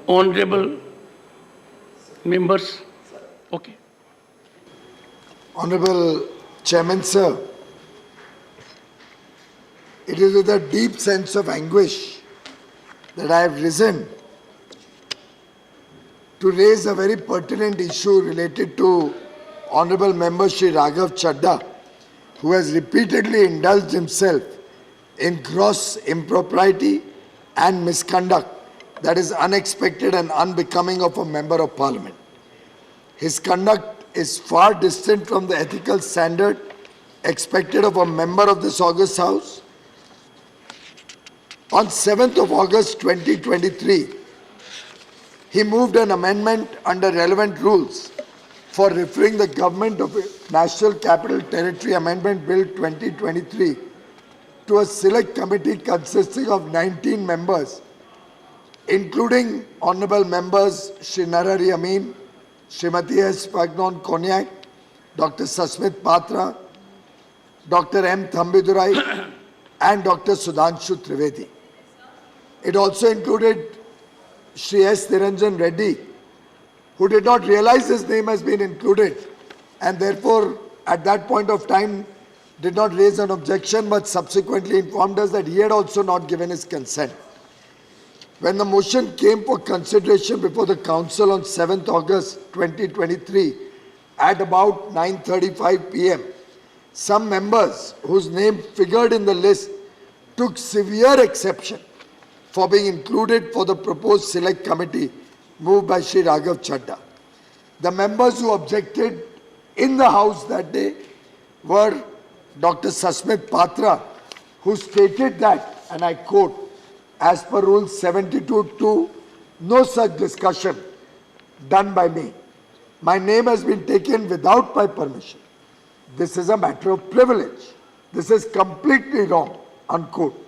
Honorable members. Okay. Honorable Chairman, sir, it is with a deep sense of anguish that I have risen to raise a very pertinent issue related to Honorable Member Shri Raghav Chaddha, who has repeatedly indulged himself in gross impropriety and misconduct that is unexpected and unbecoming of a Member of Parliament. His conduct is far distant from the ethical standard expected of a member of this august House. On 7th of August 2023, he moved an amendment under relevant rules for referring the Government of National Capital Territory Amendment Bill 2023 to a select committee consisting of 19 members, including Honorable Members Shri Narari Amin, Srimati S. Fagnon Konyak, Dr. Sasmit Patra, Dr. M. Thambidurai, and Dr. Sudhanshu Trivedi. It also included Shri S. Niranjan Reddy, who did not realize his name has been included and therefore at that point of time did not raise an objection but subsequently informed us that he had also not given his consent. When the motion came for consideration before the Council on 7th August 2023 at about 9:35 p.m., some members whose name figured in the list took severe exception for being included for the proposed select committee moved by Shri Raghav Chaddha. The members who objected in the House that day were Dr. Sasmit Patra, who stated that, and I quote, as per Rule 72(2), no such discussion done by me. My name has been taken without my permission. This is a matter of privilege. This is completely wrong, unquote.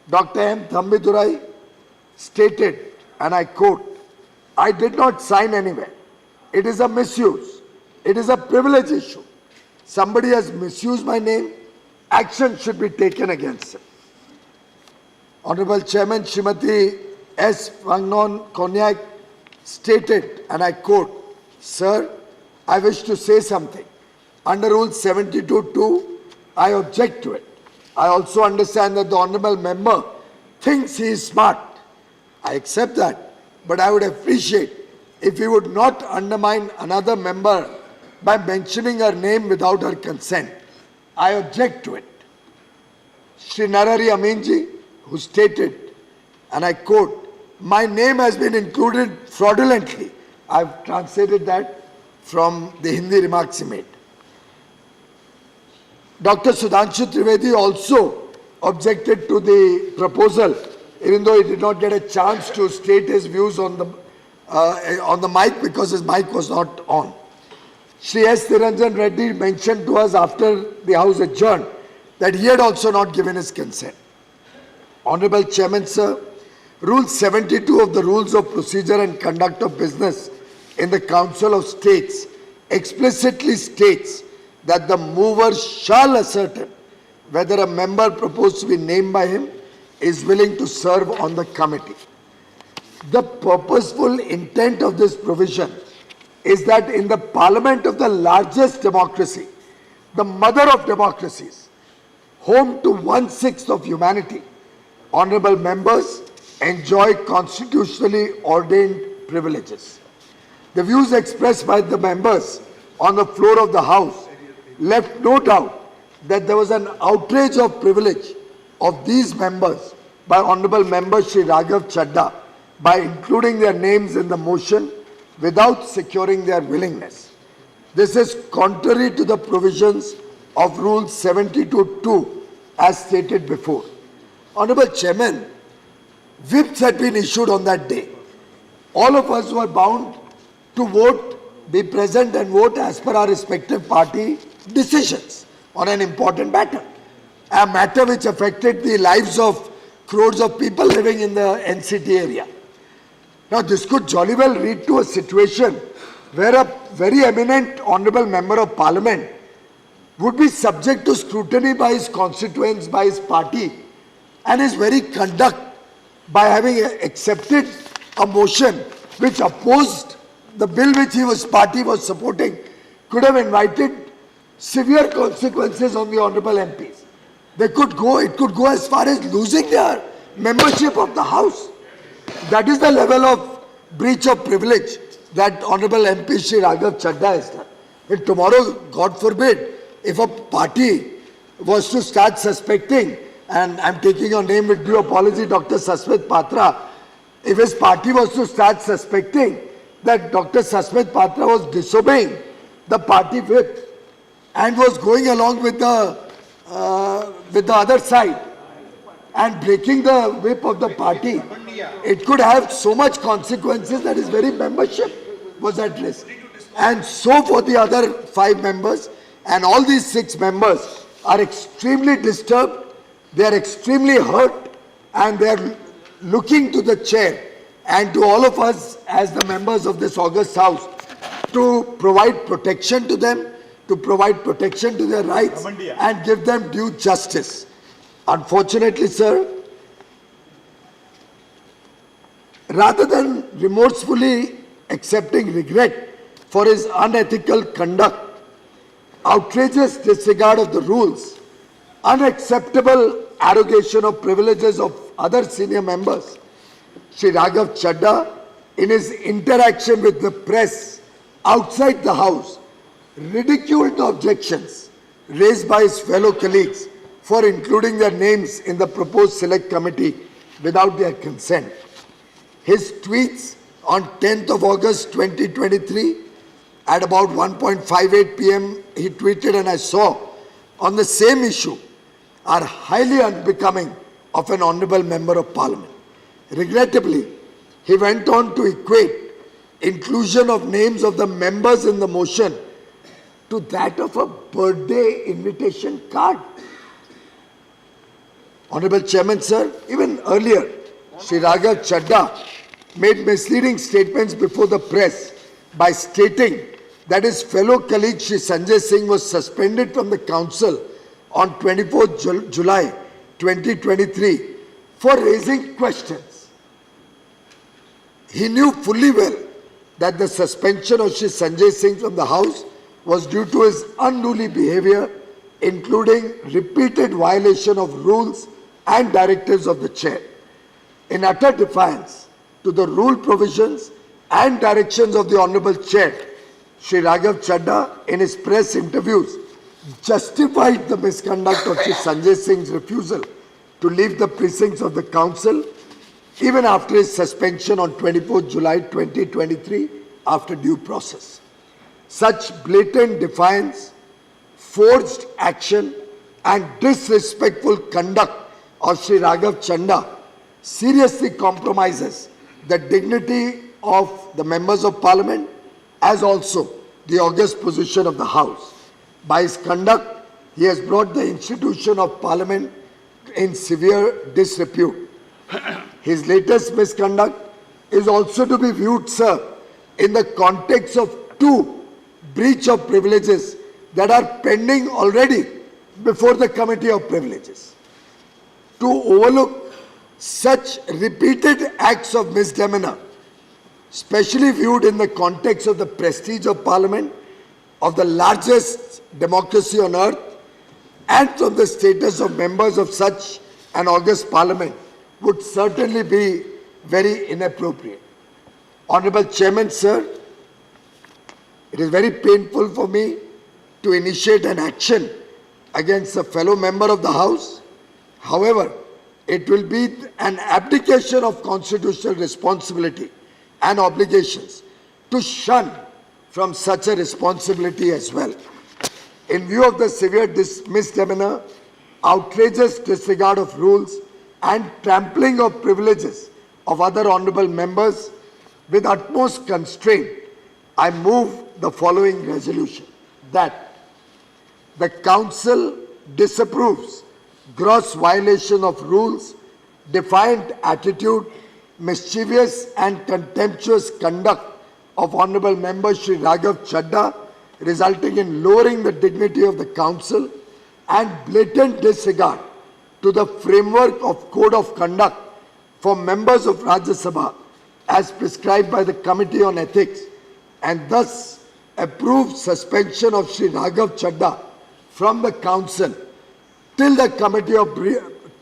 Dr. M. Thambidurai stated, and I quote, I did not sign anywhere. It is a misuse. It is a privilege issue. Somebody has misused my name. Action should be taken against him. Honorable Chairman Srimati S. Fagnon Konyak stated, and I quote, Sir, I wish to say something. Under Rule 72(2), I object to it. I also understand that the Honorable Member thinks he is smart. I accept that, but I would appreciate if he would not undermine another member by mentioning her name without her consent. I object to it. Shri Narari Aminji, who stated, and I quote, my name has been included fraudulently. I've translated that from the Hindi remarks he made. Dr. Sudhanshu Trivedi also objected to the proposal, even though he did not get a chance to state his views on the mic because his mic was not on. Shri S. Niranjan Reddy mentioned to us after the House adjourned that he had also not given his consent. Honorable Chairman, sir, Rule 72 of the Rules of Procedure and Conduct of Business in the Council of States explicitly states that the mover shall ascertain whether a member proposed to be named by him is willing to serve on the committee. The purposeful intent of this provision is that in the parliament of the largest democracy, the mother of democracies, home to 1/6 of humanity, honorable members enjoy constitutionally ordained privileges. The views expressed by the members on the floor of the House left no doubt that there was an outrage of privilege of these members by Honorable Member Shri Raghav Chaddha by including their names in the motion without securing their willingness. This is contrary to the provisions of Rule 72(2) as stated before. Honorable Chairman, whips had been issued on that day. All of us were bound to vote, be present and vote as per our respective party decisions on an important matter. A matter which affected the lives of crores of people living in the NCT area. Now this could jolly well lead to a situation where a very eminent honorable member of parliament would be subject to scrutiny by his constituents, by his party, and his very conduct by having accepted a motion which opposed the bill which party was supporting could have invited severe consequences on the honorable MPs. It could go as far as losing their membership of the House. That is the level of breach of privilege that Honorable MP Shri Raghav Chaddha has done. And tomorrow, God forbid, if a party was to start suspecting, and I'm taking your name with due apology, Dr. Sasmit Patra, if his party was to start suspecting that Dr. Sasmit Patra was disobeying the party whip and was going along with the other side and breaking the whip of the party, it could have so much consequences that his very membership was at risk. And so for the other 5 members, and all these 6 members are extremely disturbed, they are extremely hurt, and they are looking to the chair and to all of us as the members of this august House to provide protection to them, to provide protection to their rights and give them due justice. Unfortunately, sir, rather than remorsefully accepting regret for his unethical conduct, outrageous disregard of the rules, unacceptable arrogation of privileges of other senior members, Shri Raghav Chaddha, in his interaction with the press outside the House, ridiculed the objections raised by his fellow colleagues for including their names in the proposed select committee without their consent. His tweets on 10th of August 2023 at about 1:58 p.m. he tweeted, and I saw, on the same issue are highly unbecoming of an honorable member of parliament. Regrettably, he went on to equate inclusion of names of the members in the motion to that of a birthday invitation card. Honorable Chairman, sir, even earlier, Shri Raghav Chaddha made misleading statements before the press by stating that his fellow colleague Shri Sanjay Singh was suspended from the council on 24th July 2023 for raising questions. He knew fully well that the suspension of Shri Sanjay Singh from the House was due to his unruly behavior, including repeated violation of rules and directives of the chair. In utter defiance to the rule provisions and directions of the Honorable Chair, Shri Raghav Chaddha, in his press interviews, justified the misconduct of Shri Sanjay Singh's refusal to leave the precincts of the council even after his suspension on 24th July 2023 after due process. Such blatant defiance, forced action and disrespectful conduct of Shri Raghav Chaddha seriously compromises the dignity of the members of parliament as also the august position of the House. By his conduct, he has brought the institution of parliament in severe disrepute. His latest misconduct is also to be viewed, sir, in the context of 2 breach of privileges that are pending already before the Committee of Privileges. To overlook such repeated acts of misdemeanor, especially viewed in the context of the prestige of Parliament, of the largest democracy on earth, and from the status of members of such an august Parliament, would certainly be very inappropriate. Honorable Chairman, sir, it is very painful for me to initiate an action against a fellow member of the House. However, it will be an abdication of constitutional responsibility and obligations to shun from such a responsibility as well. In view of the severe misdemeanor, outrageous disregard of rules and trampling of privileges of other honorable members, with utmost constraint, I move the following resolution: that the Council disapproves gross violation of rules, defiant attitude, mischievous and contemptuous conduct of Honorable Member Shri Raghav Chaddha, resulting in lowering the dignity of the Council and blatant disregard to the framework of Code of Conduct for members of Rajya Sabha as prescribed by the Committee on Ethics and thus approve suspension of Sri Raghav Chaddha from the Council till the Committee of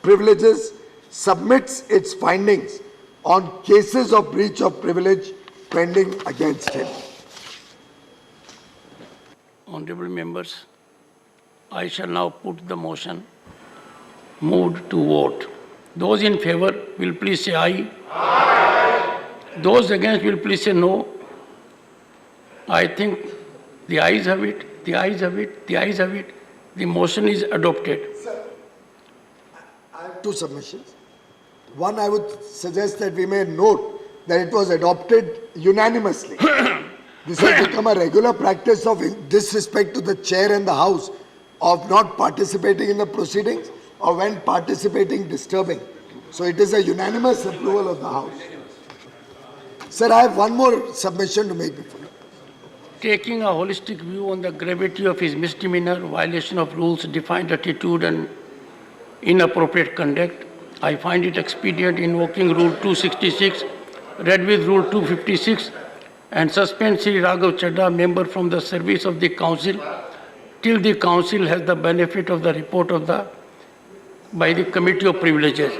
Privileges submits its findings on cases of breach of privilege pending against him. Honorable members, I shall now put the motion moved to vote. Those in favor will please say aye. Aye. Those against will please say no. I think the ayes have it, the ayes have it, the ayes have it. The motion is adopted. Sir, I have two submissions. One, I would suggest that we may note that it was adopted unanimously. This has become a regular practice of disrespect to the chair and the house of not participating in the proceedings or when participating disturbing. So it is a unanimous approval of the house. Sir, I have one more submission to make before you. Taking a holistic view on the gravity of his misdemeanor, violation of rules, defined attitude and inappropriate conduct, I find it expedient invoking Rule 266, read with Rule 256, and suspend Sri Raghav Chaddha, member from the service of the Council, till the Council has the benefit of the report by the Committee of Privileges.